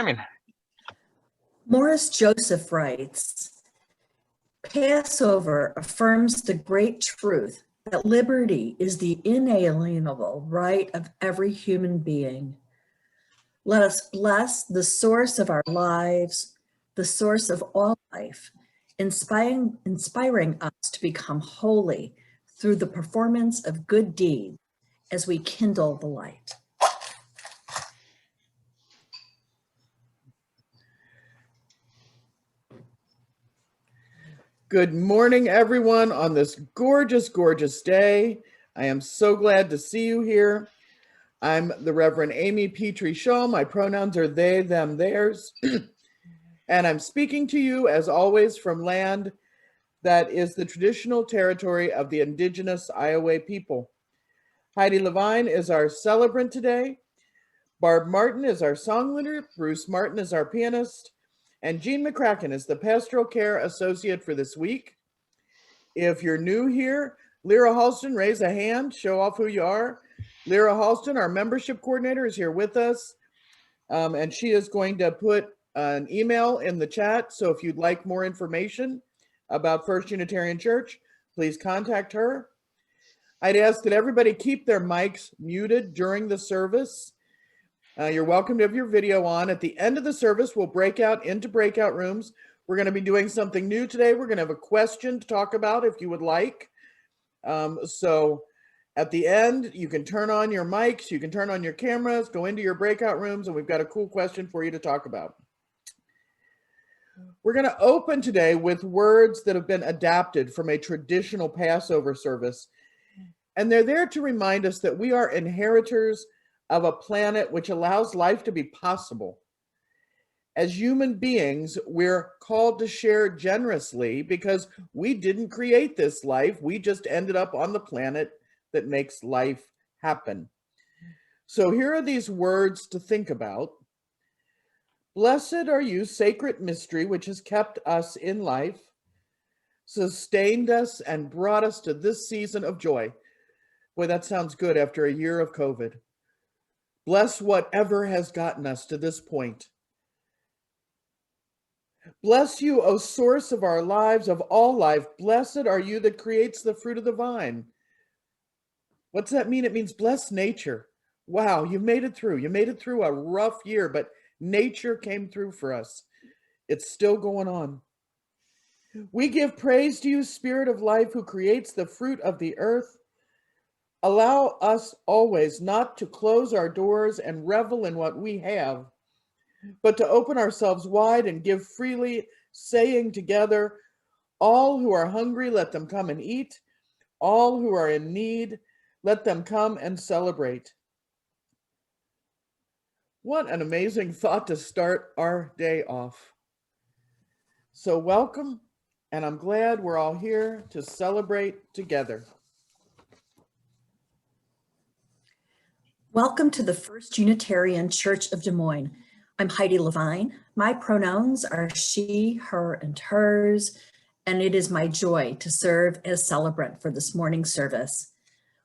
mean, Morris Joseph writes, Passover affirms the great truth that liberty is the inalienable right of every human being. Let us bless the source of our lives, the source of all life, inspiring us to become holy through the performance of good deeds as we kindle the light. Good morning, everyone, on this gorgeous, gorgeous day. I am so glad to see you here. I'm the Reverend Amy Petrie Shaw. My pronouns are they, them, theirs. And I'm speaking to you, as always, from land that is the traditional territory of the indigenous Iowa people. Heidi Levine is our celebrant today. Barb Martin is our song leader. Bruce Martin is our pianist. And Jean McCracken is the pastoral care associate for this week. If you're new here, Lyra Halston, raise a hand, show off who you are. Lyra Halston, our membership coordinator, is here with us. And she is going to put an email in the chat. So if you'd like more information about First Unitarian Church, please contact her. I'd ask that everybody keep their mics muted during the service. You're welcome to have your video on. At the end of the service, we'll break out into breakout rooms. We're going to be doing something new today. We're going to have a question to talk about if you would like. So at the end, you can turn on your mics, you can turn on your cameras, go into your breakout rooms, and we've got a cool question for you to talk about. We're going to open today with words that have been adapted from a traditional Passover service. And they're there to remind us that we are inheritors of a planet which allows life to be possible. As human beings, we're called to share generously because we didn't create this life. We just ended up on the planet that makes life happen. So here are these words to think about. Blessed are you, sacred mystery, which has kept us in life, sustained us, and brought us to this season of joy. Boy, that sounds good after a year of COVID. Bless whatever has gotten us to this point. Bless you, O source of our lives, of all life. Blessed are you that creates the fruit of the vine. What's that mean? It means bless nature. Wow, you made it through. You made it through a rough year, but nature came through for us. It's still going on. We give praise to you, Spirit of life, who creates the fruit of the earth. Allow us always not to close our doors and revel in what we have, but to open ourselves wide and give freely, saying together, all who are hungry, let them come and eat. All who are in need, let them come and celebrate. What an amazing thought to start our day off. So welcome, and I'm glad we're all here to celebrate together. Welcome to the First Unitarian Church of Des Moines. I'm Heidi Levine. My pronouns are she, her, and hers, and it is my joy to serve as celebrant for this morning's service.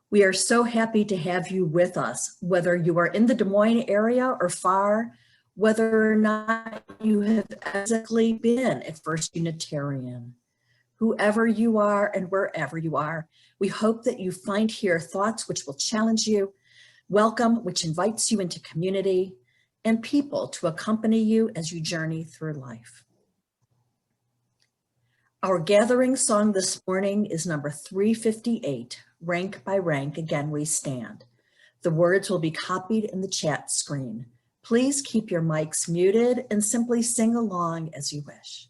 We are so happy to have you with us, whether you are in the Des Moines area or far, whether or not you have physically been at First Unitarian. Whoever you are and wherever you are, we hope that you find here thoughts which will challenge you, welcome, which invites you into community, and people to accompany you as you journey through life. Our gathering song this morning is number 358, Rank by Rank, Again We Stand. The words will be copied in the chat screen. Please keep your mics muted and simply sing along as you wish.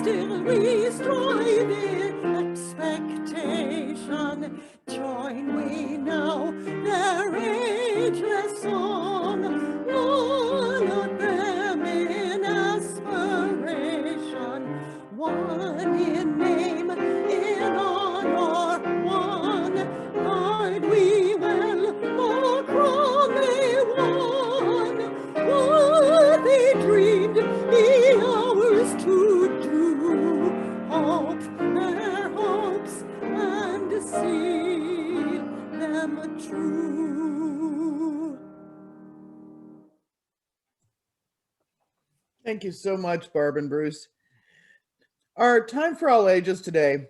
still we strive in expectation. Join we now their ageless song, one of them in aspiration, one in name, in honor, one. Guard we well the crown they won, what they dreamed be ours to do. Hope their hopes and see them true. Thank you so much, Barb and Bruce. Our time for all ages today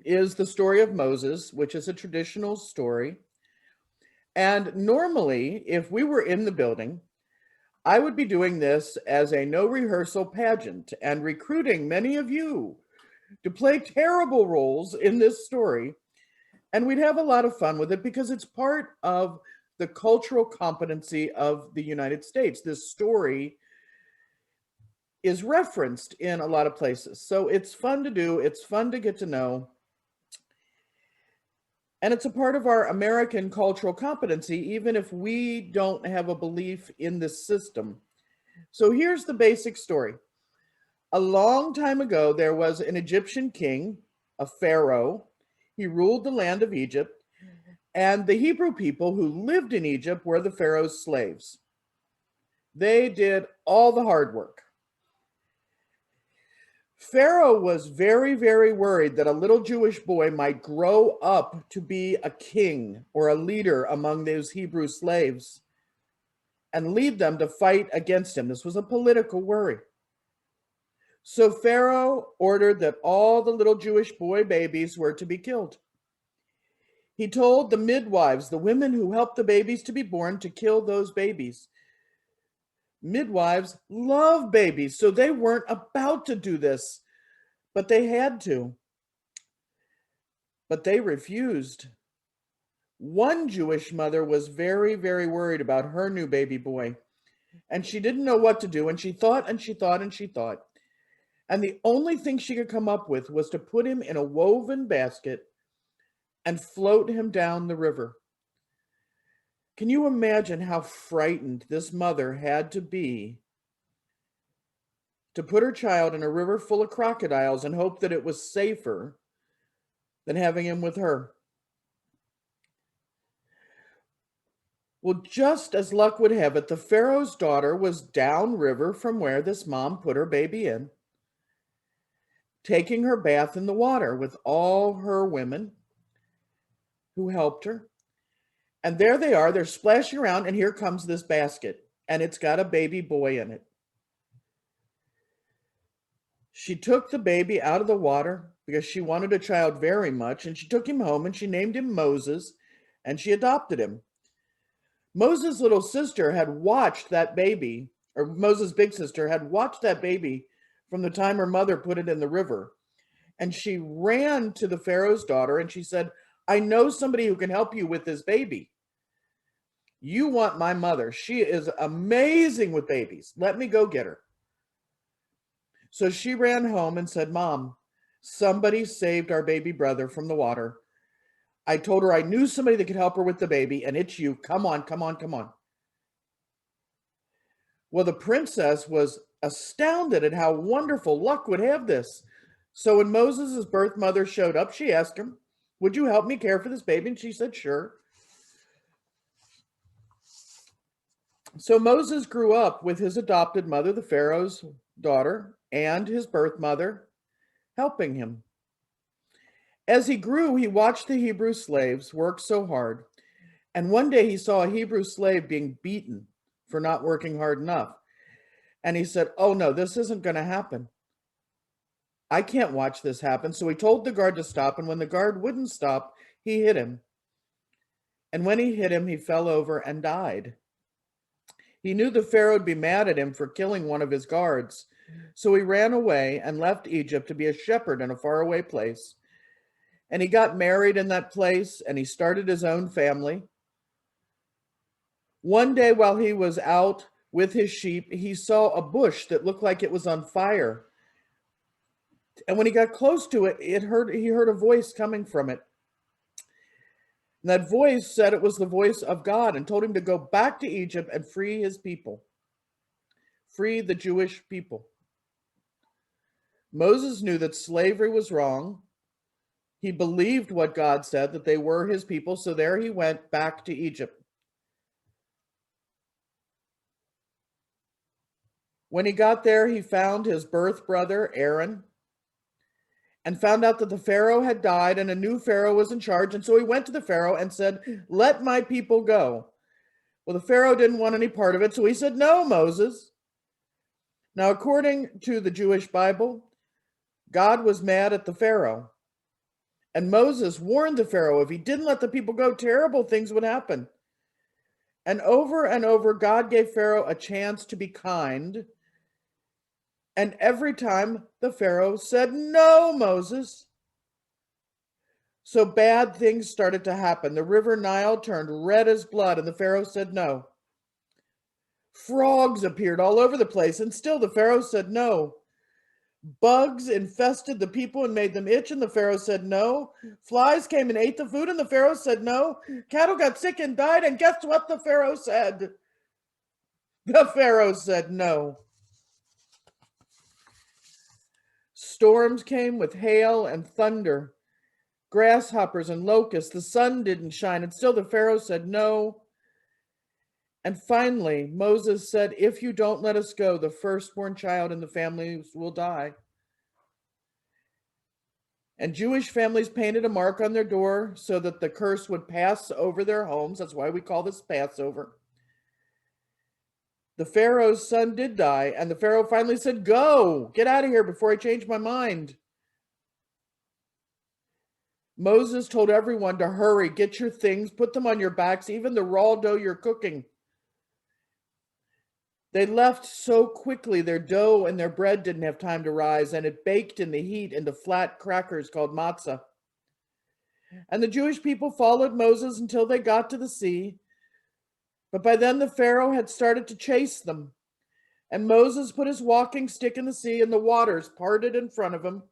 is the story of Moses, which is a traditional story. And normally, if we were in the building, I would be doing this as a no rehearsal pageant and recruiting many of you to play terrible roles in this story. And we'd have a lot of fun with it because it's part of the cultural competency of the United States. This story is referenced in a lot of places. So it's fun to do, it's fun to get to know. And it's a part of our American cultural competency, even if we don't have a belief in this system. So here's the basic story. A long time ago, there was an Egyptian king, a pharaoh. He ruled the land of Egypt, and the Hebrew people who lived in Egypt were the pharaoh's slaves. They did all the hard work. Pharaoh was very, very worried that a little Jewish boy might grow up to be a king or a leader among those Hebrew slaves and lead them to fight against him. This was a political worry. So Pharaoh ordered that all the little Jewish boy babies were to be killed. He told the midwives, the women who helped the babies to be born, to kill those babies. Midwives love babies, so they weren't about to do this, but they had to. But they refused. One Jewish mother was very, very worried about her new baby boy, and she didn't know what to do, and she thought and she thought and she thought. And the only thing she could come up with was to put him in a woven basket and float him down the river. Can you imagine how frightened this mother had to be to put her child in a river full of crocodiles and hope that it was safer than having him with her? Well, just as luck would have it, the Pharaoh's daughter was downriver from where this mom put her baby in, taking her bath in the water with all her women who helped her. And there they are, they're splashing around, and here comes this basket, and it's got a baby boy in it. She took the baby out of the water because she wanted a child very much, and she took him home and she named him Moses, and she adopted him. Moses' little sister had watched that baby, or Moses' big sister had watched that baby from the time her mother put it in the river. And she ran to the Pharaoh's daughter and she said, I know somebody who can help you with this baby. You want my mother. She is amazing with babies. Let me go get her. So she ran home and said, Mom, somebody saved our baby brother from the water. I told her I knew somebody that could help her with the baby, and it's you. Come on, come on, come on. Well, the princess was astounded at how wonderful luck would have this. So when Moses' birth mother showed up, she asked him, would you help me care for this baby? And she said, sure. So Moses grew up with his adopted mother, the Pharaoh's daughter, and his birth mother helping him. As he grew, he watched the Hebrew slaves work so hard. And one day he saw a Hebrew slave being beaten for not working hard enough. And he said, oh no, this isn't going to happen. I can't watch this happen. So he told the guard to stop. And when the guard wouldn't stop, he hit him. And when he hit him, he fell over and died. He knew the Pharaoh would be mad at him for killing one of his guards. So he ran away and left Egypt to be a shepherd in a faraway place. And he got married in that place, and he started his own family. One day while he was out with his sheep, he saw a bush that looked like it was on fire. And when he got close to it, he heard a voice coming from it. And that voice said it was the voice of God and told him to go back to Egypt and free his people, free the Jewish people. Moses knew that slavery was wrong. He believed what God said, that they were his people, so there he went back to Egypt. When he got there, he found his birth brother, Aaron, and found out that the Pharaoh had died and a new Pharaoh was in charge. And so he went to the Pharaoh and said, "Let my people go." Well, the Pharaoh didn't want any part of it, so he said, "No, Moses." Now, according to the Jewish Bible, God was mad at the Pharaoh. And Moses warned the Pharaoh if he didn't let the people go, terrible things would happen. And over, God gave Pharaoh a chance to be kind. And every time the Pharaoh said, "No, Moses." So bad things started to happen. The river Nile turned red as blood, and the Pharaoh said no. Frogs appeared all over the place, and still the Pharaoh said no. Bugs infested the people and made them itch, and the Pharaoh said no. Flies came and ate the food, and the Pharaoh said no. Cattle got sick and died, and guess what the Pharaoh said? The Pharaoh said no. Storms came with hail and thunder, grasshoppers and locusts. The sun didn't shine, and still the Pharaoh said no. And finally, Moses said, "If you don't let us go, the firstborn child in the families will die." And Jewish families painted a mark on their door so that the curse would pass over their homes. That's why we call this Passover. The Pharaoh's son did die, and the Pharaoh finally said, "Go, get out of here before I change my mind." Moses told everyone to hurry, get your things, put them on your backs, even the raw dough you're cooking. They left so quickly, their dough and their bread didn't have time to rise, and it baked in the heat into flat crackers called matzah. And the Jewish people followed Moses until they got to the sea. But by then the Pharaoh had started to chase them. And Moses put his walking stick in the sea, and the waters parted in front of him.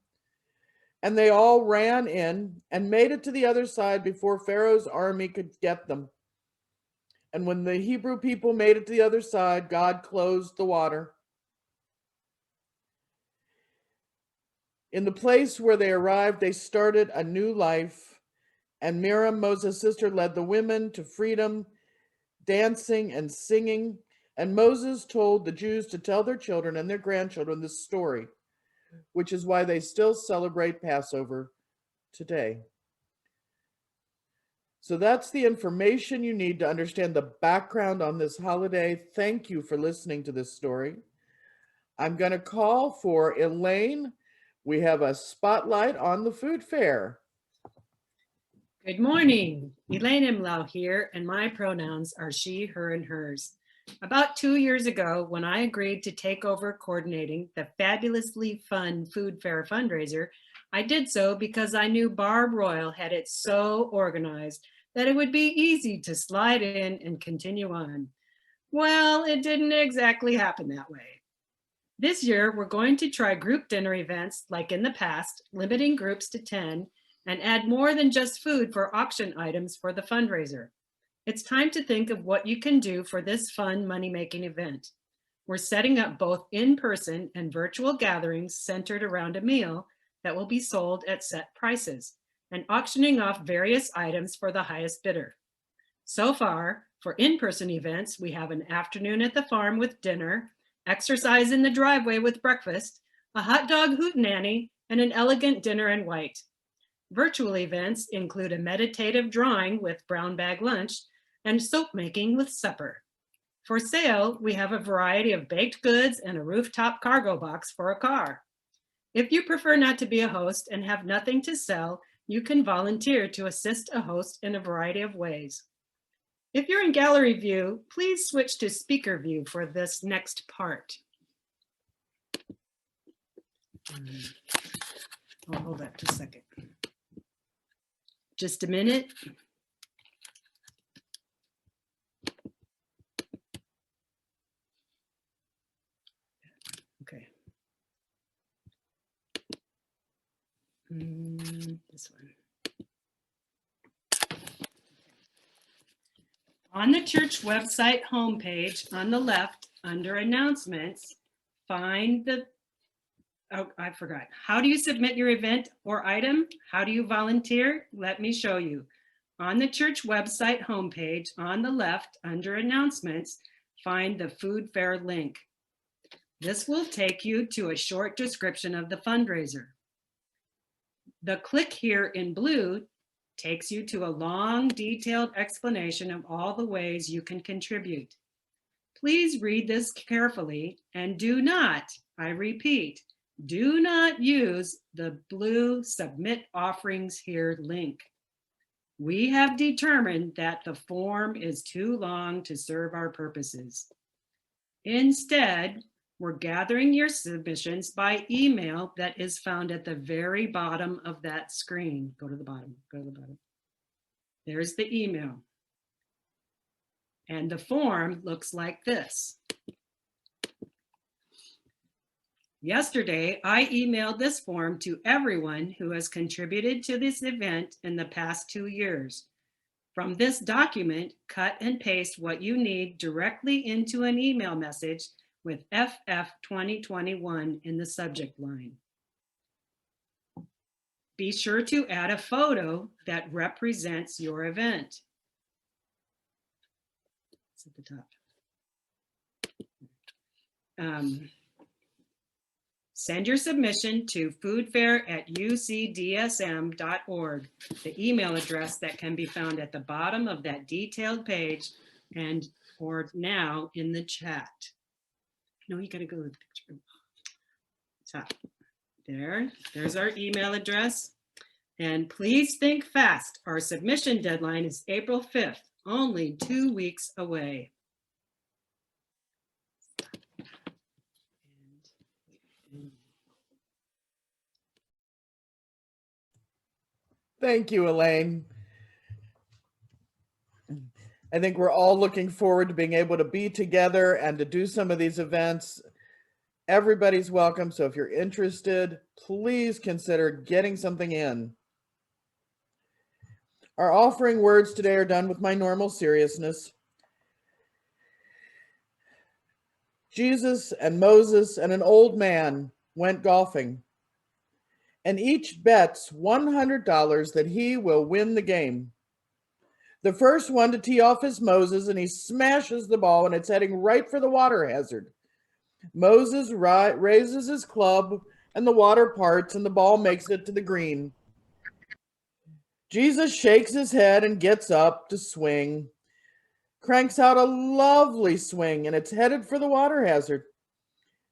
And they all ran in and made it to the other side before Pharaoh's army could get them. And when the Hebrew people made it to the other side, God closed the water. In the place where they arrived, they started a new life. And Miriam, Moses' sister, led the women to freedom, dancing and singing. And Moses told the Jews to tell their children and their grandchildren this story, which is why they still celebrate Passover today. So that's the information you need to understand the background on this holiday. Thank you for listening to this story. I'm going to call for Elaine. We have a spotlight on the food fair. Good morning, Elaine Imlau here, and my pronouns are she, her, and hers. About 2 years ago, when I agreed to take over coordinating the fabulously fun food fair fundraiser, I did so because I knew Barb Royal had it so organized that it would be easy to slide in and continue on. Well, it didn't exactly happen that way. This year, we're going to try group dinner events like in the past, limiting groups to 10, and add more than just food for auction items for the fundraiser. It's time to think of what you can do for this fun money-making event. We're setting up both in-person and virtual gatherings centered around a meal that will be sold at set prices, and auctioning off various items for the highest bidder. So far, for in-person events, we have an afternoon at the farm with dinner, exercise in the driveway with breakfast, a hot dog hootenanny, and an elegant dinner in white. Virtual events include a meditative drawing with brown bag lunch and soap making with supper. For sale, we have a variety of baked goods and a rooftop cargo box for a car. If you prefer not to be a host and have nothing to sell, you can volunteer to assist a host in a variety of ways. If you're in gallery view, please switch to speaker view for this next part. I'll hold that just a second. Just a minute. Okay. this one. On the church website homepage on the left, under announcements, find the, oh, I forgot. How do you submit your event or item? How do you volunteer? Let me show you. On the church website homepage on the left, under announcements, find the food fair link. This will take you to a short description of the fundraiser. The click here in blue takes you to a long, detailed explanation of all the ways you can contribute. Please read this carefully and do not, I repeat, do not use the blue Submit Offerings Here link. We have determined that the form is too long to serve our purposes. Instead, we're gathering your submissions by email that is found at the very bottom of that screen. Go to the bottom, go to the bottom. There's the email. And the form looks like this. Yesterday, I emailed this form to everyone who has contributed to this event in the past 2 years. From this document, cut and paste what you need directly into an email message with FF 2021 in the subject line. Be sure to add a photo that represents your event. It's at the top. Send your submission to foodfair@ucdsm.org, the email address that can be found at the bottom of that detailed page and or now in the chat. No, you gotta go to the picture. Top. There's our email address. And please think fast. Our submission deadline is April 5th, only 2 weeks away. Thank you, Elaine. I think we're all looking forward to being able to be together and to do some of these events. Everybody's welcome, so if you're interested, please consider getting something in. Our offering words today are done with my normal seriousness. Jesus and Moses and an old man went golfing, and each bets $100 that he will win the game. The first one to tee off is Moses, and he smashes the ball, and it's heading right for the water hazard. Moses raises his club, and the water parts, and the ball makes it to the green. Jesus shakes his head and gets up to swing, cranks out a lovely swing, and it's headed for the water hazard.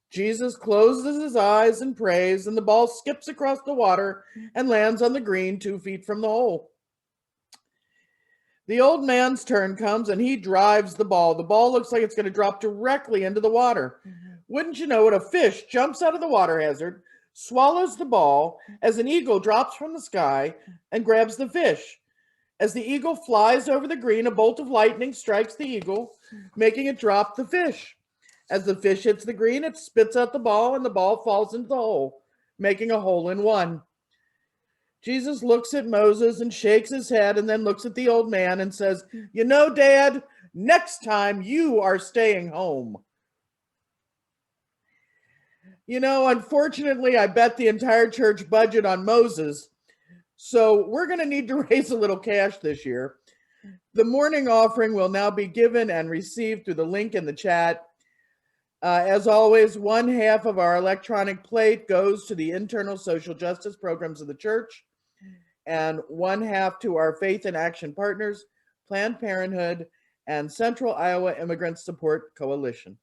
Jesus closes his eyes and prays, and the ball skips across the water and lands on the green 2 feet from the hole. The old man's turn comes, and he drives the ball. The ball looks like it's going to drop directly into the water. Wouldn't you know it, a fish jumps out of the water hazard, swallows the ball as an eagle drops from the sky and grabs the fish. As the eagle flies over the green, a bolt of lightning strikes the eagle, making it drop the fish. As the fish hits the green, it spits out the ball, and the ball falls into the hole, making a hole-in-one. Jesus looks at Moses and shakes his head, and then looks at the old man and says, "You know, Dad, next time you are staying home." You know, unfortunately, I bet the entire church budget on Moses, so we're going to need to raise a little cash this year. The morning offering will now be given and received through the link in the chat. As always, 1/2 of our electronic plate goes to the internal social justice programs of the church, and 1/2 to our Faith in Action partners, Planned Parenthood, and Central Iowa Immigrant Support Coalition.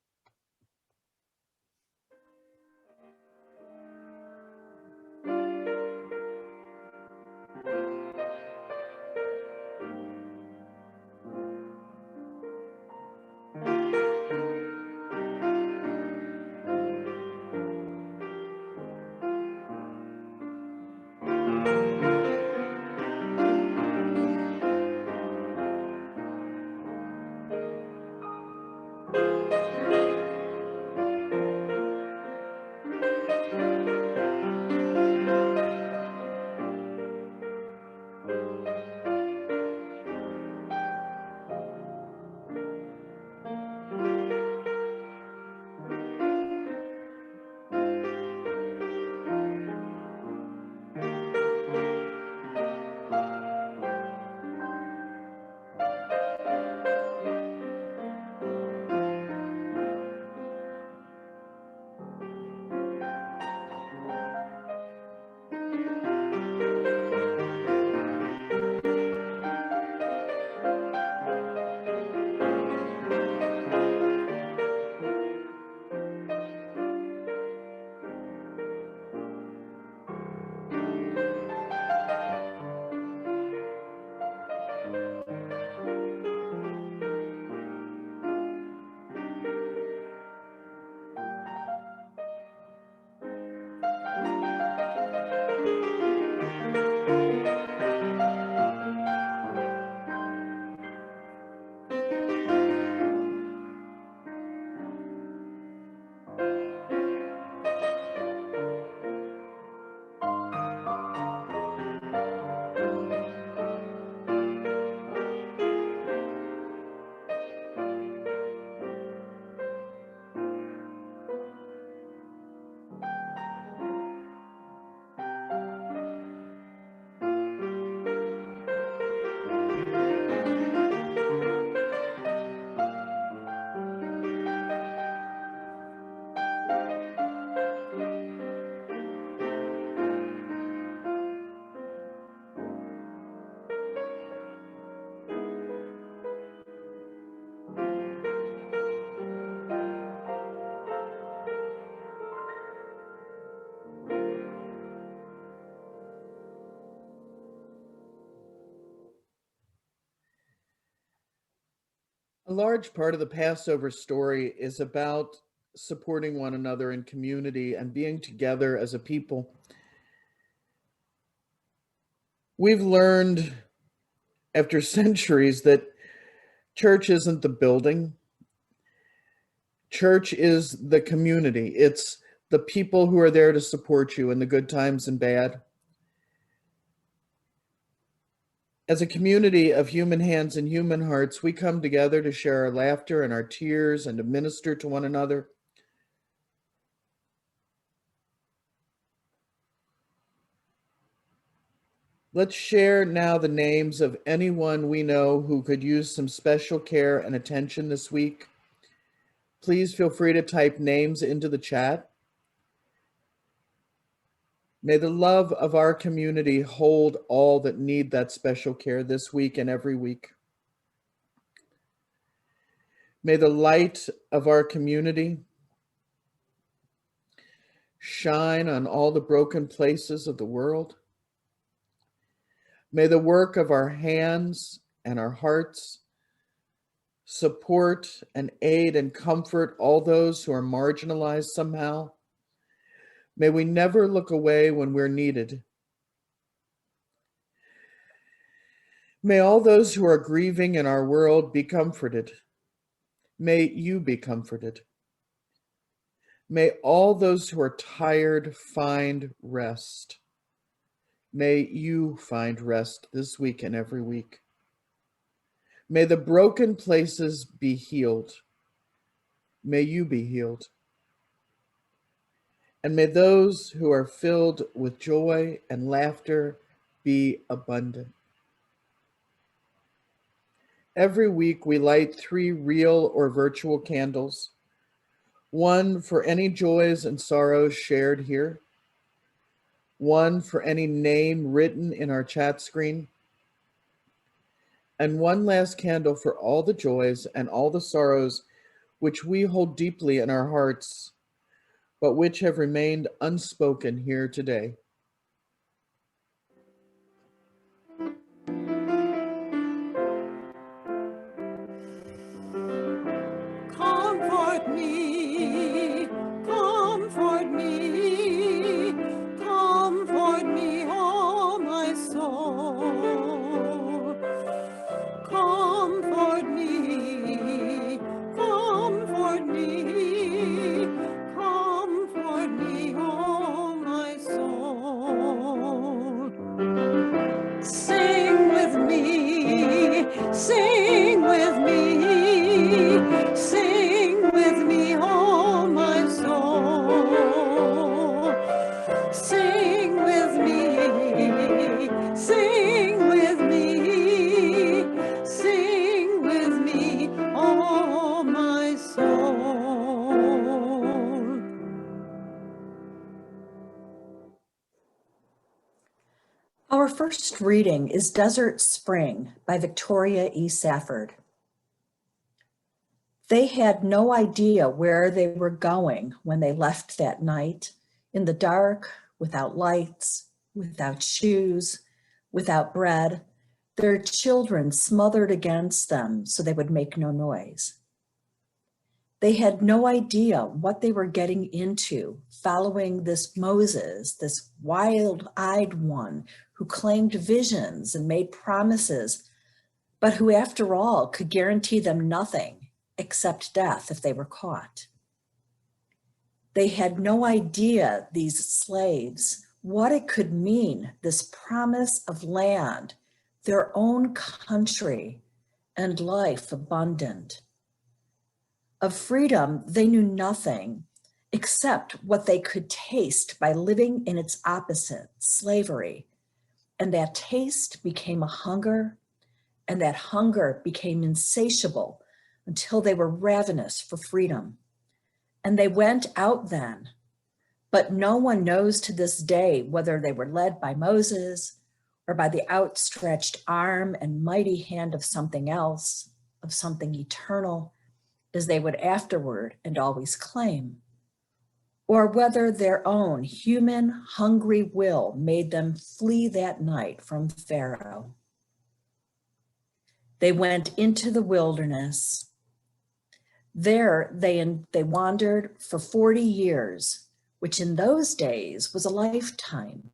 A large part of the Passover story is about supporting one another in community and being together as a people. We've learned after centuries that church isn't the building. Church is the community. It's the people who are there to support you in the good times and bad. As a community of human hands and human hearts, we come together to share our laughter and our tears and to minister to one another. Let's share now the names of anyone we know who could use some special care and attention this week. Please feel free to type names into the chat. May the love of our community hold all that need that special care this week and every week. May the light of our community shine on all the broken places of the world. May the work of our hands and our hearts support and aid and comfort all those who are marginalized somehow. May we never look away when we're needed. May all those who are grieving in our world be comforted. May you be comforted. May all those who are tired find rest. May you find rest this week and every week. May the broken places be healed. May you be healed. And may those who are filled with joy and laughter be abundant. Every week we light 3 real or virtual candles, one for any joys and sorrows shared here, one for any name written in our chat screen, and one last candle for all the joys and all the sorrows which we hold deeply in our hearts, but which have remained unspoken here today. Comfort me, comfort me, comfort me, oh my soul. Comfort me, comfort me, comfort me, oh my soul. Sing with me, sing with me, sing with me, oh my soul. Sing with me, sing with me, sing with me, oh my soul. Our first reading is Desert Spring by Victoria E. Safford. They had no idea where they were going when they left that night, in the dark, without lights, without shoes, without bread, their children smothered against them so they would make no noise. They had no idea what they were getting into, following this Moses, this wild-eyed one who claimed visions and made promises, but who, after all, could guarantee them nothing except death if they were caught. They had no idea, these slaves, what it could mean, this promise of land, their own country, and life abundant. Of freedom, they knew nothing except what they could taste by living in its opposite, slavery. And that taste became a hunger, and that hunger became insatiable until they were ravenous for freedom. And they went out then, but no one knows to this day whether they were led by Moses or by the outstretched arm and mighty hand of something else, of something eternal, as they would afterward and always claim, or whether their own human hungry will made them flee that night from Pharaoh. They went into the wilderness, There they wandered for 40 years, which in those days was a lifetime.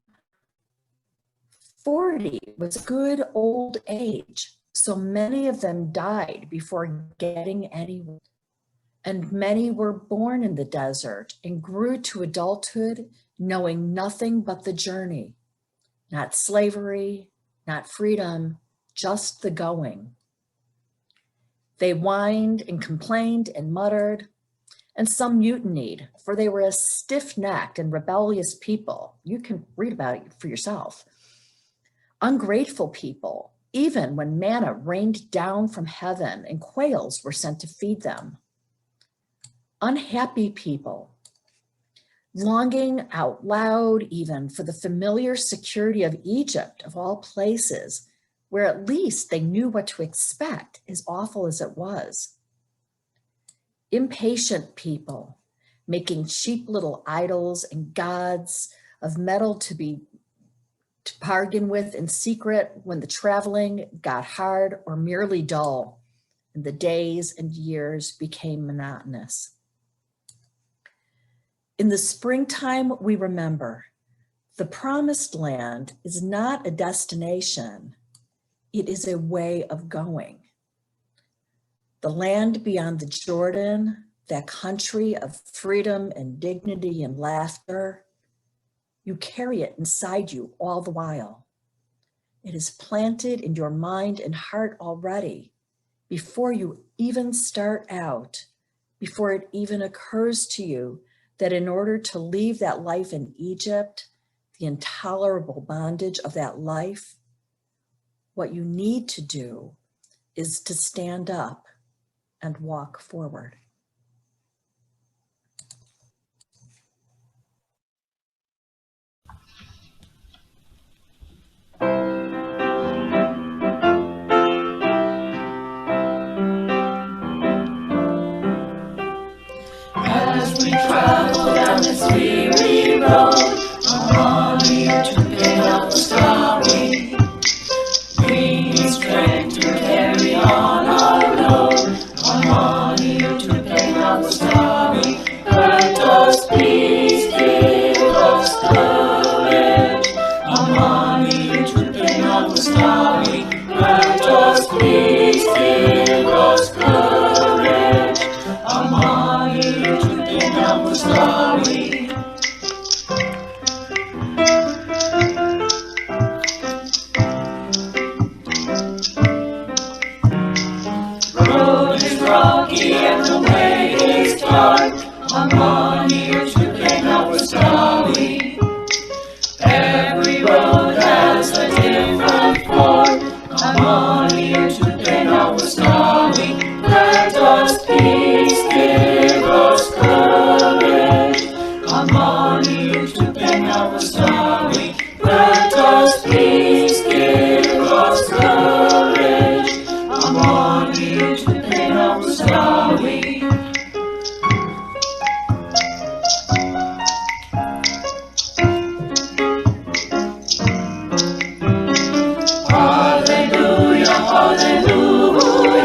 40 was a good old age, so many of them died before getting anywhere. And many were born in the desert and grew to adulthood knowing nothing but the journey, not slavery, not freedom, just the going. They whined and complained and muttered, and some mutinied, for they were a stiff-necked and rebellious people. You can read about it for yourself. Ungrateful people, even when manna rained down from heaven and quails were sent to feed them. Unhappy people, longing out loud even for the familiar security of Egypt, of all places, where at least they knew what to expect, as awful as it was. Impatient people, making cheap little idols and gods of metal to bargain with in secret when the traveling got hard or merely dull, and the days and years became monotonous. In the springtime, we remember the promised land is not a destination, it is a way of going. The land beyond the Jordan, that country of freedom and dignity and laughter, you carry it inside you all the while. It is planted in your mind and heart already, before you even start out, before it even occurs to you that in order to leave that life in Egypt, the intolerable bondage of that life, what you need to do is to stand up and walk forward. As we travel down this weary road, I'm on here to pick up the story. Bringing strength to carry on our road. I'm on here to pick up the story. Let us please give us courage. I'm on here to pick up the story. Let us please give us courage. I'm on here to pick up the story. Road is rocky and the way is dark. I'm on here to pick up the story. Every road has a different fork. I'm on here to pick up the story. Let us please give us courage. I'm on here to pick up the story. Let us please give us courage. I'm on here to pick up the story. Hallelujah, hallelujah.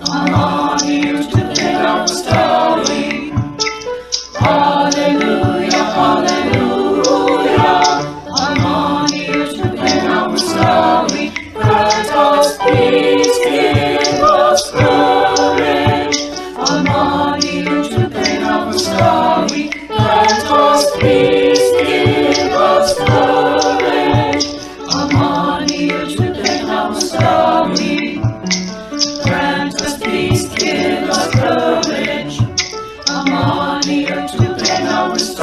I'm on here to pick up the story. Hallelujah, hallelujah. I'm on here to pick up the story. Let us please give us courage. I'm on here to pick up the story. Let us please give us courage. I'm on here to pick up the story. Grant us peace, give us courage. I'm on here to pick up the story.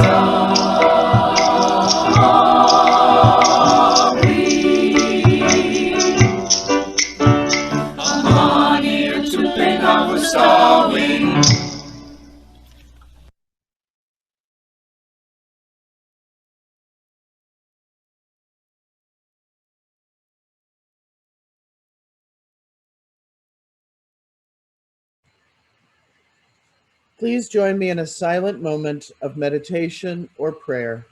I'm on here to pick up the story. Please join me in a silent moment of meditation or prayer.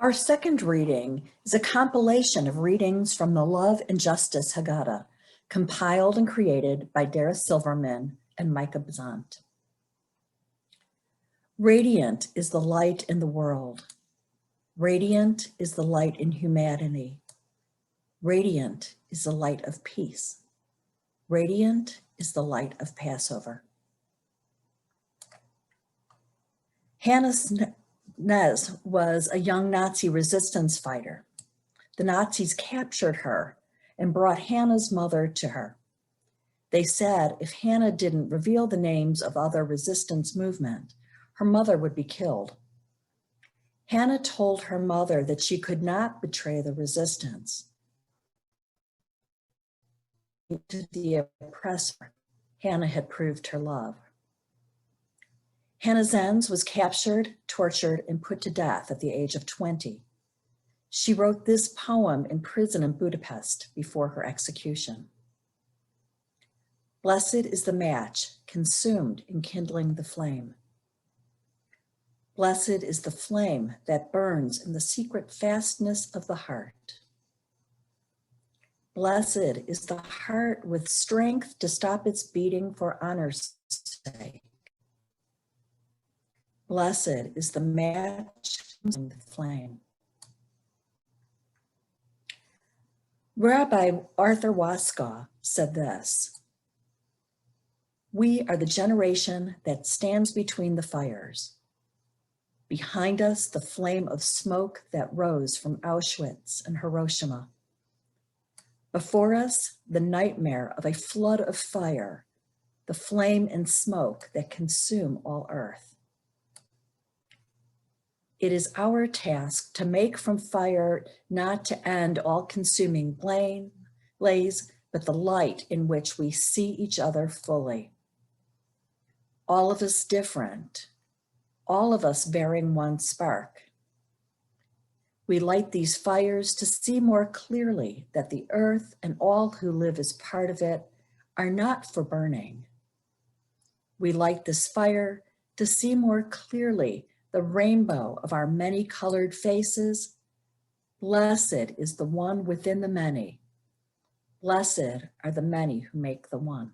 Our second reading is a compilation of readings from the Love and Justice Haggadah, compiled and created by Dara Silverman and Micah Bazant. Radiant is the light in the world. Radiant is the light in humanity. Radiant is the light of peace. Radiant is the light of Passover. Hannah Nez was a young Nazi resistance fighter. The Nazis captured her and brought Hannah's mother to her. They said if Hannah didn't reveal the names of other resistance movement, her mother would be killed. Hannah told her mother that she could not betray the resistance to the oppressor. Hannah had proved her love. Hannah Zenz was captured, tortured, and put to death at the age of 20. She wrote this poem in prison in Budapest before her execution. Blessed is the match consumed in kindling the flame. Blessed is the flame that burns in the secret fastness of the heart. Blessed is the heart with strength to stop its beating for honor's sake. Blessed is the match in the flame. Rabbi Arthur Waskow said this: "We are the generation that stands between the fires. Behind us, the flame of smoke that rose from Auschwitz and Hiroshima. Before us, the nightmare of a flood of fire, the flame and smoke that consume all earth. It is our task to make from fire not to end all-consuming blaze, but the light in which we see each other fully. All of us different, all of us bearing one spark. We light these fires to see more clearly that the earth and all who live as part of it are not for burning. We light this fire to see more clearly the rainbow of our many colored faces. Blessed is the one within the many. Blessed are the many who make the one."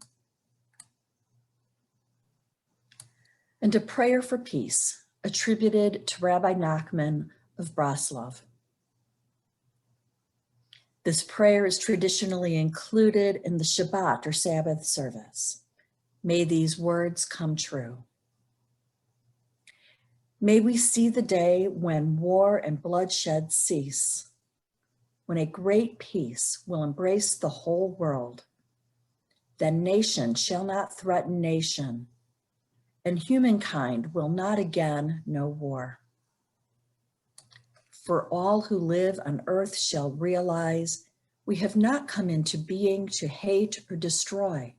And a prayer for peace attributed to Rabbi Nachman of Braslov. This prayer is traditionally included in the Shabbat or Sabbath service. May these words come true. May we see the day when war and bloodshed cease, when a great peace will embrace the whole world. Then nation shall not threaten nation, and humankind will not again know war. For all who live on earth shall realize we have not come into being to hate or destroy.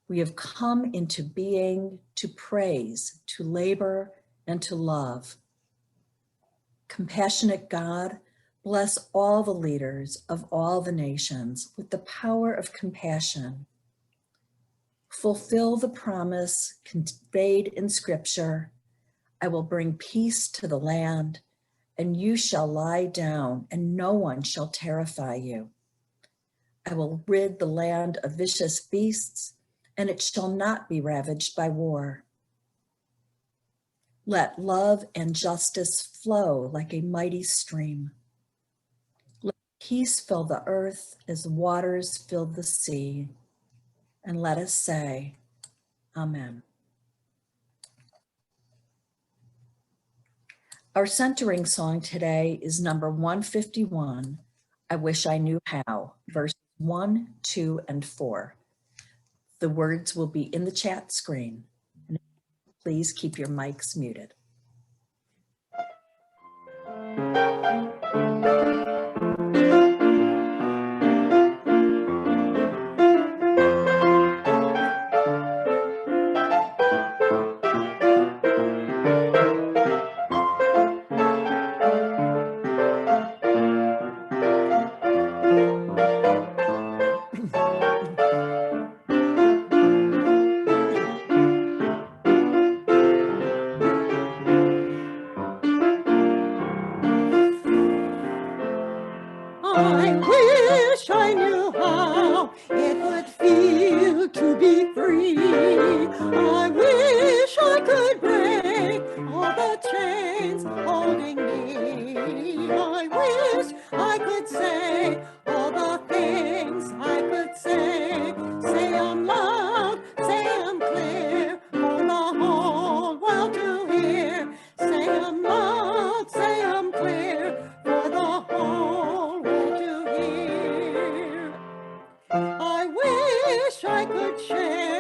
We have come into being to praise, to labor, and to love. Compassionate God, bless all the leaders of all the nations with the power of compassion. Fulfill the promise conveyed in Scripture, I will bring peace to the land, and you shall lie down, and no one shall terrify you. I will rid the land of vicious beasts, and it shall not be ravaged by war. Let love and justice flow like a mighty stream. Let peace fill the earth as waters fill the sea. And let us say, Amen. Our centering song today is number 151, I Wish I Knew How, verses 1, 2, and 4. The words will be in the chat screen. And please keep your mics muted.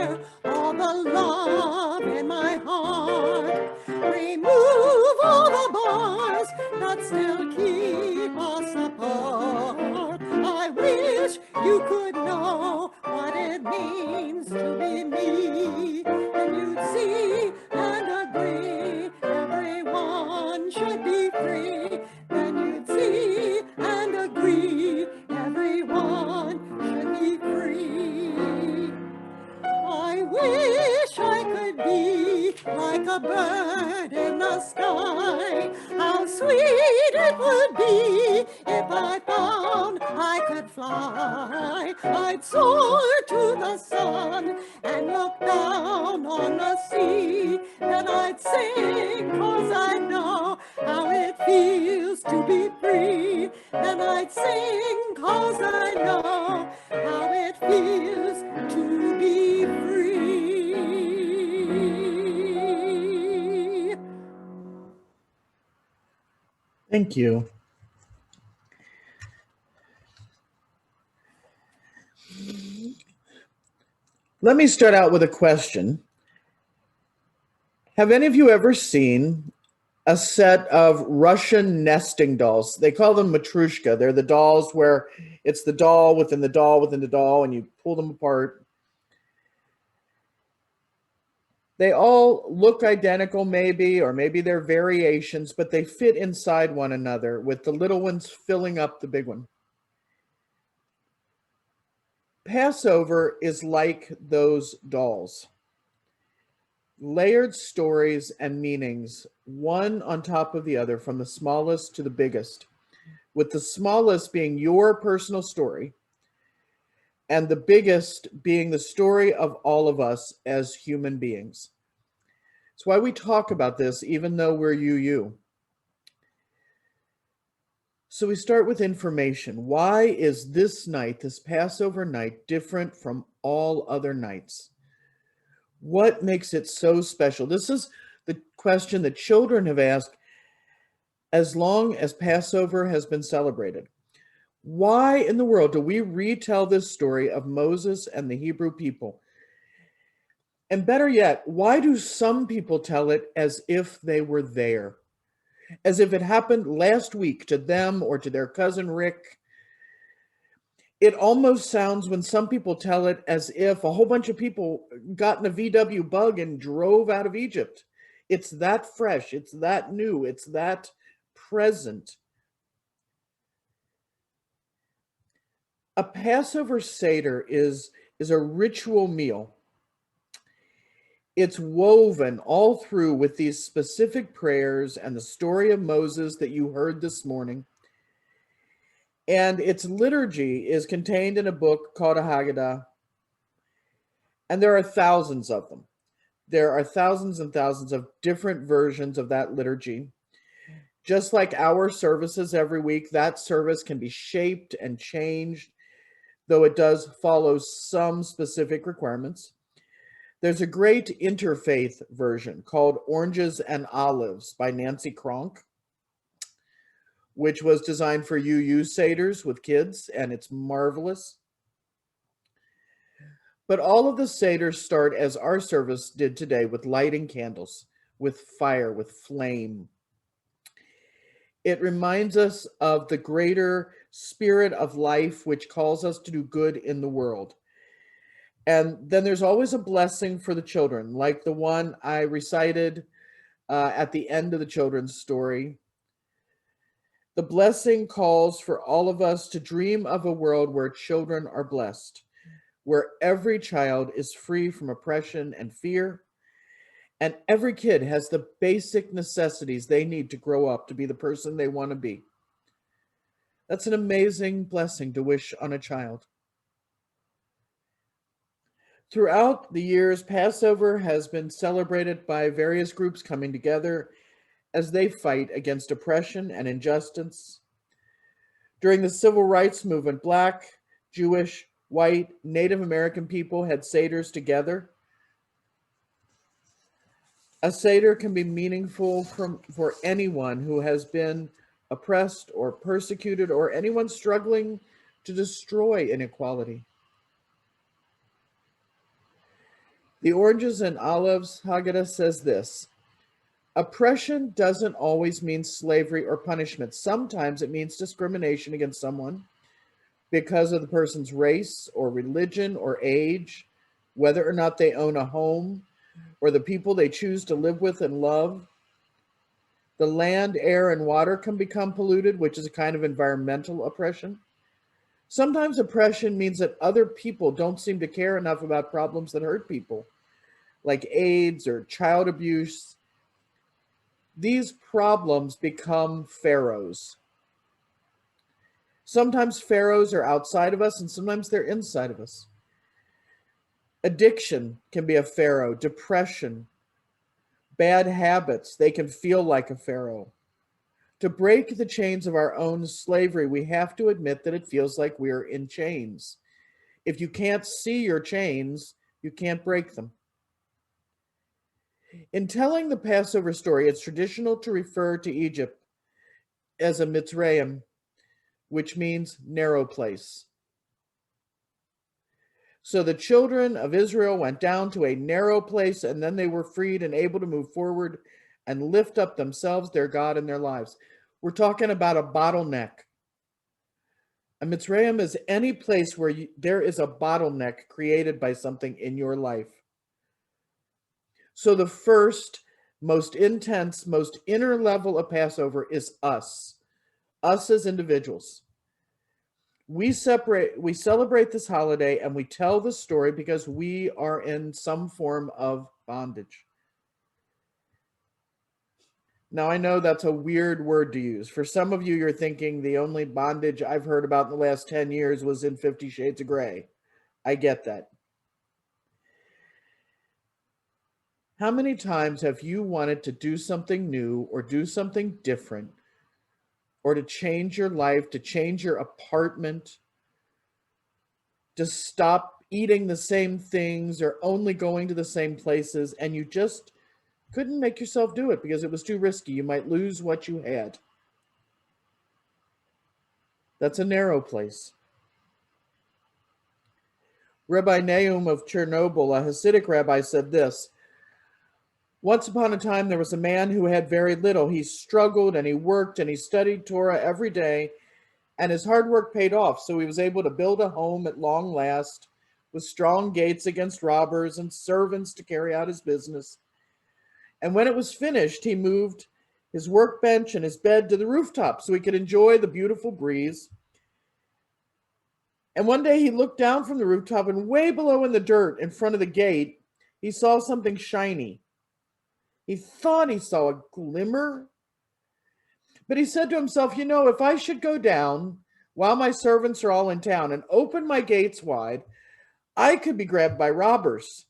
share all the love in my heart. Remove all the bars that still keep us apart. I wish you could know what it means to be me, and you'd see and agree everyone should be free. Then you'd see and agree everyone should be free. I wish I could be like a bird in the sky. How sweet it would be if I found I could fly. I'd soar to the sun and look down on the sea. Then I'd sing 'cause I know how it feels to be free. Then I'd sing 'cause I know how it feels to be free. Thank you. Let me start out with a question. Have any of you ever seen a set of Russian nesting dolls? They call them matrushka. They're the dolls where it's the doll within the doll within the doll, and you pull them apart. They all look identical maybe, or maybe they're variations, but they fit inside one another with the little ones filling up the big one. Passover is like those dolls. Layered stories and meanings, one on top of the other, from the smallest to the biggest, with the smallest being your personal story, and the biggest being the story of all of us as human beings. It's why we talk about this, even though we're you. So we start with information. Why is this night, this Passover night, different from all other nights? What makes it so special? This is the question that children have asked as long as Passover has been celebrated. Why in the world do we retell this story of Moses and the Hebrew people? And better yet, why do some people tell it as if they were there? As if it happened last week to them or to their cousin Rick. It almost sounds, when some people tell it, as if a whole bunch of people got in a VW bug and drove out of Egypt. It's that fresh, it's that new, it's that present. A Passover Seder is a ritual meal. It's woven all through with these specific prayers and the story of Moses that you heard this morning. And its liturgy is contained in a book called a Haggadah. And there are thousands of them. There are thousands and thousands of different versions of that liturgy. Just like our services every week, that service can be shaped and changed, though it does follow some specific requirements. There's a great interfaith version called Oranges and Olives by Nancy Kronk, which was designed for UU Seders with kids, and it's marvelous. But all of the Seders start as our service did today, with lighting candles, with fire, with flame. It reminds us of the greater spirit of life, which calls us to do good in the world. And then there's always a blessing for the children, like the one I recited at the end of the children's story. The blessing calls for all of us to dream of a world where children are blessed, where every child is free from oppression and fear, and every kid has the basic necessities they need to grow up to be the person they want to be. That's an amazing blessing to wish on a child. Throughout the years, Passover has been celebrated by various groups coming together as they fight against oppression and injustice. During the Civil Rights Movement, Black, Jewish, white, Native American people had Seders together. A Seder can be meaningful for anyone who has been oppressed or persecuted, or anyone struggling to destroy inequality. The Oranges and Olives Haggadah says this: oppression doesn't always mean slavery or punishment. Sometimes it means discrimination against someone because of the person's race or religion or age, whether or not they own a home, or the people they choose to live with and love. The land, air, and water can become polluted, which is a kind of environmental oppression. Sometimes oppression means that other people don't seem to care enough about problems that hurt people, like AIDS or child abuse. These problems become pharaohs. Sometimes pharaohs are outside of us, and sometimes they're inside of us. Addiction can be a pharaoh. Depression, bad habits, they can feel like a pharaoh. To break the chains of our own slavery, we have to admit that it feels like we're in chains. If you can't see your chains, you can't break them. In telling the Passover story, it's traditional to refer to Egypt as a Mitzrayim, which means narrow place. So the children of Israel went down to a narrow place, and then they were freed and able to move forward and lift up themselves, their God, and their lives. We're talking about a bottleneck. A Mitzrayim is any place where there is a bottleneck created by something in your life. So the first, most intense, most inner level of Passover is us as individuals. We celebrate this holiday and we tell the story because we are in some form of bondage. Now, I know that's a weird word to use. For some of you, you're thinking the only bondage I've heard about in the last 10 years was in 50 Shades of Grey. I get that. How many times have you wanted to do something new or do something different, or to change your life, to change your apartment, to stop eating the same things or only going to the same places, and you just couldn't make yourself do it because it was too risky? You might lose what you had. That's a narrow place. Rabbi Nahum of Chernobyl, a Hasidic rabbi, said this: once upon a time, there was a man who had very little. He struggled and he worked and he studied Torah every day, and his hard work paid off. So he was able to build a home at long last with strong gates against robbers and servants to carry out his business. And when it was finished, he moved his workbench and his bed to the rooftop so he could enjoy the beautiful breeze. And one day he looked down from the rooftop, and way below in the dirt in front of the gate, he saw something shiny. He thought he saw a glimmer, but he said to himself, if I should go down while my servants are all in town and open my gates wide, I could be grabbed by robbers.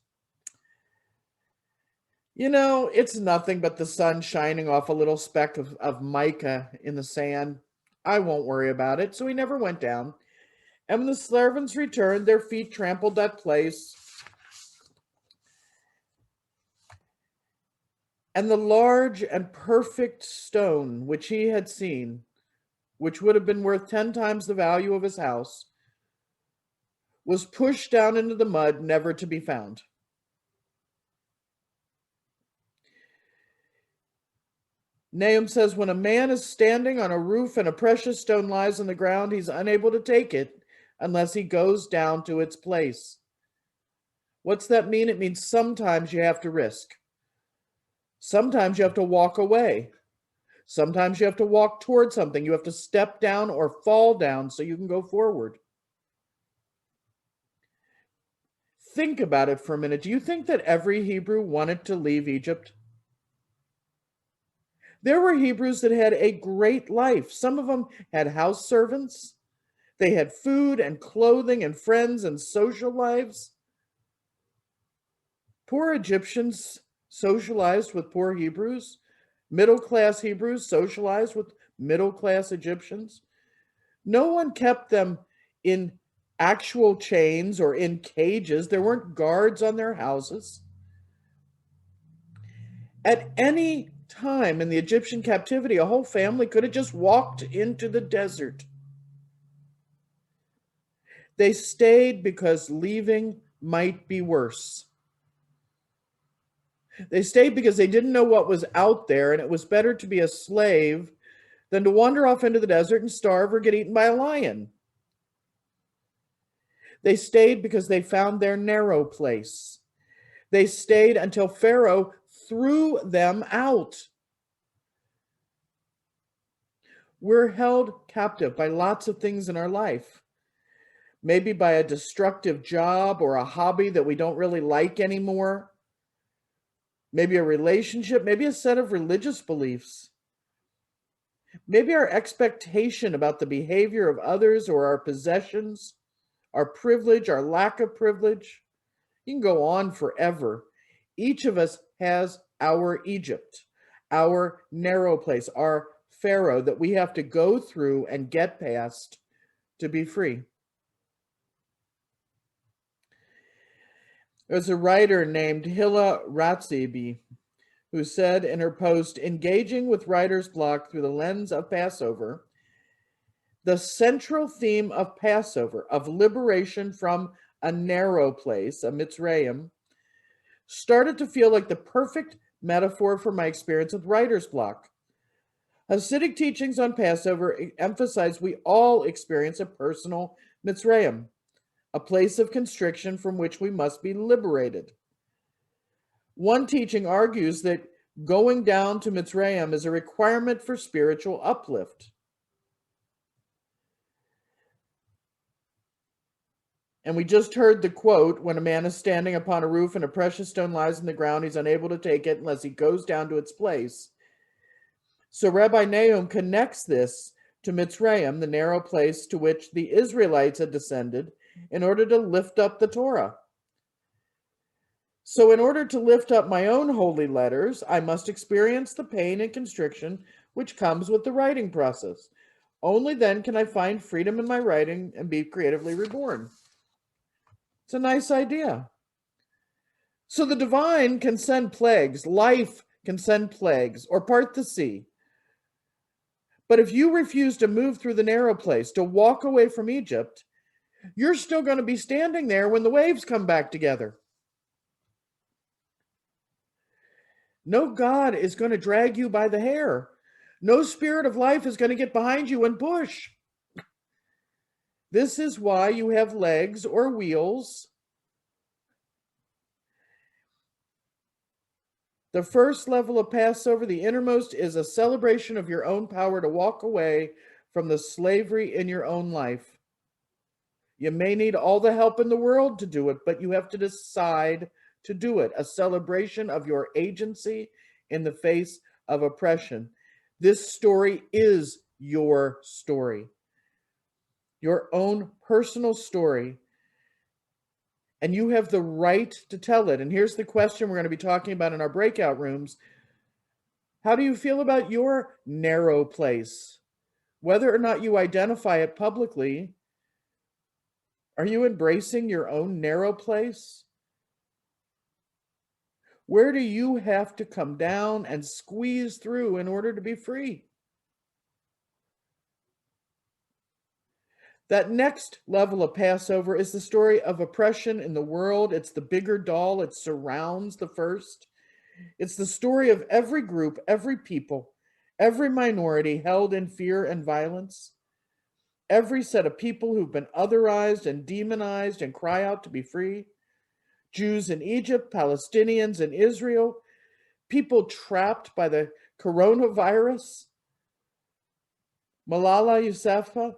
It's nothing but the sun shining off a little speck of mica in the sand. I won't worry about it. So he never went down. And when the servants returned, their feet trampled that place. And the large and perfect stone which he had seen, which would have been worth 10 times the value of his house, was pushed down into the mud, never to be found. Nahum says, when a man is standing on a roof and a precious stone lies on the ground, he's unable to take it unless he goes down to its place. What's that mean? It means sometimes you have to risk. Sometimes you have to walk away. Sometimes you have to walk toward something. You have to step down or fall down so you can go forward. Think about it for a minute. Do you think that every Hebrew wanted to leave Egypt? There were Hebrews that had a great life. Some of them had house servants. They had food and clothing and friends and social lives. Poor Egyptians socialized with poor Hebrews. Middle-class Hebrews socialized with middle-class Egyptians. No one kept them in actual chains or in cages. There weren't guards on their houses. At any time in the Egyptian captivity, a whole family could have just walked into the desert. They stayed because leaving might be worse. They stayed because they didn't know what was out there, and it was better to be a slave than to wander off into the desert and starve or get eaten by a lion. They stayed because they found their narrow place. They stayed until Pharaoh threw them out. We're held captive by lots of things in our life. Maybe by a destructive job or a hobby that we don't really like anymore. Maybe a relationship, maybe a set of religious beliefs. Maybe our expectation about the behavior of others or our possessions, our privilege, our lack of privilege. You can go on forever. Each of us has our Egypt, our narrow place, our Pharaoh that we have to go through and get past to be free. There's a writer named Hilla Ratzibi who said in her post, engaging with writer's block through the lens of Passover, the central theme of Passover, of liberation from a narrow place, a Mitzrayim, started to feel like the perfect metaphor for my experience with writer's block. Hasidic teachings on Passover emphasize we all experience a personal Mitzrayim, a place of constriction from which we must be liberated. One teaching argues that going down to Mitzrayim is a requirement for spiritual uplift. And we just heard the quote, when a man is standing upon a roof and a precious stone lies in the ground, he's unable to take it unless he goes down to its place. So Rabbi Nahum connects this to Mitzrayim, the narrow place to which the Israelites had descended in order to lift up the Torah. So in order to lift up my own holy letters, I must experience the pain and constriction which comes with the writing process. Only then can I find freedom in my writing and be creatively reborn. It's a nice idea. So the divine can send plagues, life can send plagues, or part the sea. But if you refuse to move through the narrow place, to walk away from Egypt, you're still going to be standing there when the waves come back together. No God is going to drag you by the hair. No spirit of life is going to get behind you and push. This is why you have legs or wheels. The first level of Passover, the innermost, is a celebration of your own power to walk away from the slavery in your own life. You may need all the help in the world to do it, but you have to decide to do it. A celebration of your agency in the face of oppression. This story is your story. Your own personal story. And you have the right to tell it. And here's the question we're going to be talking about in our breakout rooms. How do you feel about your narrow place? Whether or not you identify it publicly, are you embracing your own narrow place? Where do you have to come down and squeeze through in order to be free? That next level of Passover is the story of oppression in the world. It's the bigger doll. It surrounds the first. It's the story of every group, every people, every minority held in fear and violence. Every set of people who've been otherized and demonized and cry out to be free. Jews in Egypt, Palestinians in Israel, people trapped by the coronavirus, Malala Yousafzai,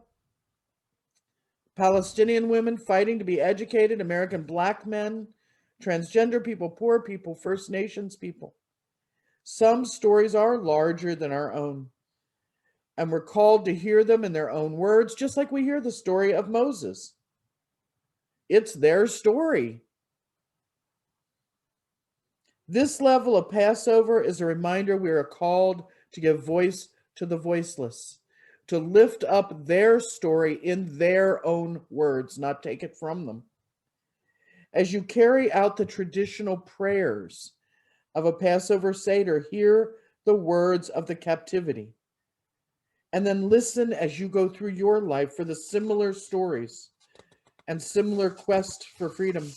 Palestinian women fighting to be educated, American Black men, transgender people, poor people, First Nations people. Some stories are larger than our own, and we're called to hear them in their own words, just like we hear the story of Moses. It's their story. This level of Passover is a reminder we are called to give voice to the voiceless, to lift up their story in their own words, not take it from them. As you carry out the traditional prayers of a Passover Seder, hear the words of the captivity, and then listen as you go through your life for the similar stories and similar quest for freedom.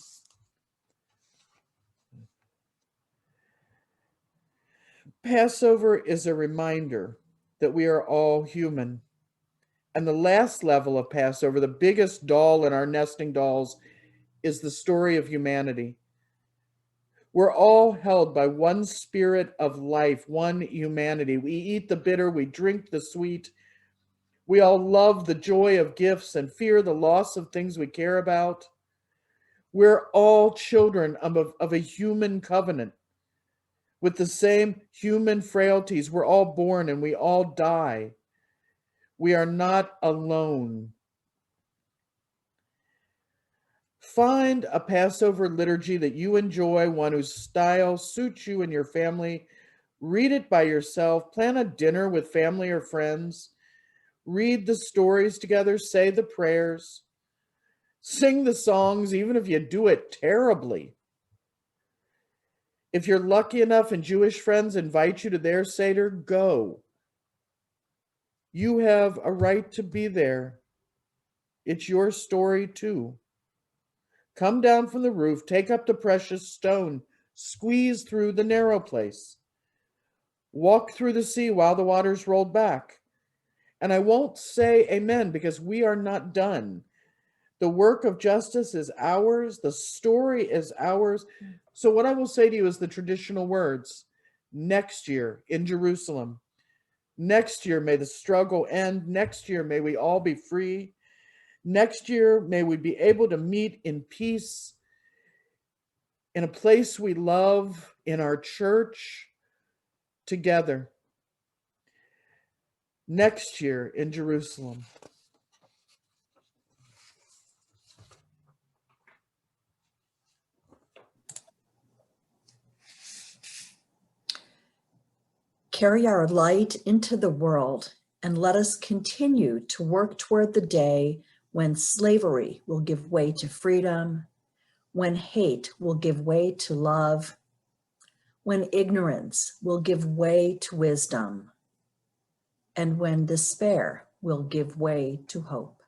Passover is a reminder that we are all human. And the last level of Passover, the biggest doll in our nesting dolls, is the story of humanity. We're all held by one spirit of life, one humanity. We eat the bitter, we drink the sweet. We all love the joy of gifts and fear the loss of things we care about. We're all children of a human covenant with the same human frailties. We're all born and we all die. We are not alone. Find a Passover liturgy that you enjoy, one whose style suits you and your family. Read it by yourself. Plan a dinner with family or friends. Read the stories together. Say the prayers. Sing the songs, even if you do it terribly. If you're lucky enough and Jewish friends invite you to their Seder, go. You have a right to be there. It's your story too. Come down from the roof, take up the precious stone, squeeze through the narrow place. Walk through the sea while the waters rolled back. And I won't say amen because we are not done. The work of justice is ours. The story is ours. So what I will say to you is the traditional words. Next year in Jerusalem. Next year, may the struggle end. Next year, may we all be free. Next year, may we be able to meet in peace in a place we love, in our church, together. Next year in Jerusalem. Carry our light into the world and let us continue to work toward the day when slavery will give way to freedom, when hate will give way to love, when ignorance will give way to wisdom, and when despair will give way to hope.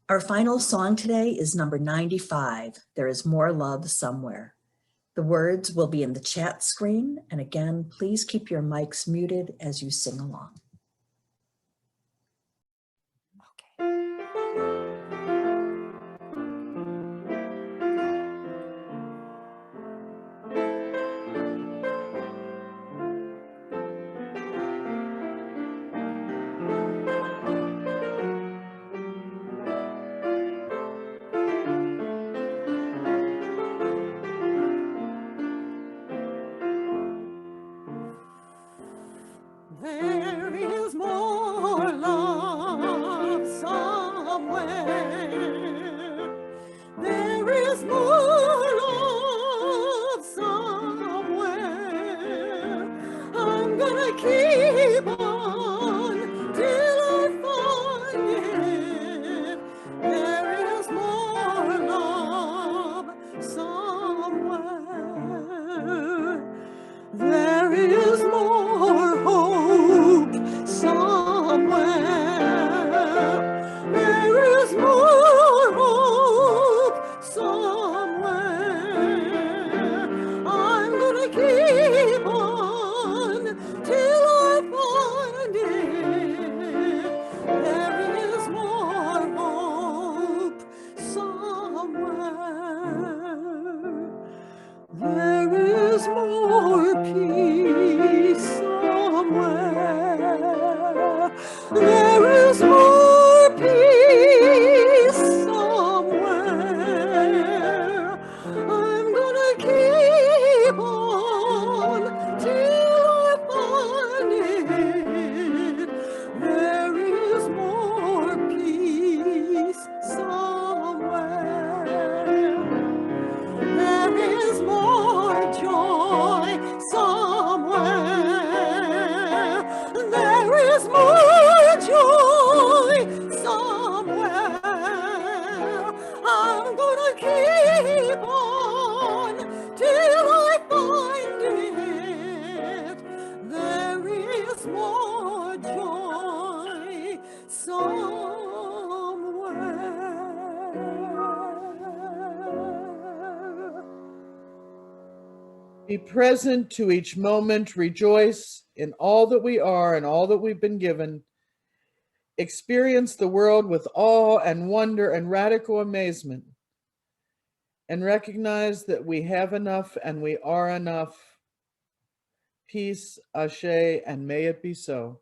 Our final song today is number 95, There Is More Love Somewhere. The words will be in the chat screen, and again, please keep your mics muted as you sing along. There is more love somewhere. There is more love somewhere. I'm gonna keep on till I find it. There is more love somewhere. There is more hope somewhere. There is more hope somewhere. I'm gonna keep on till I find it. There is more hope somewhere. There is more peace somewhere. There is more peace somewhere. I'm gonna keep on till I find it. There is more peace somewhere. Be present to each moment, rejoice in all that we are and all that we've been given. Experience the world with awe and wonder and radical amazement. And recognize that we have enough and we are enough. Peace, Ashe, and may it be so.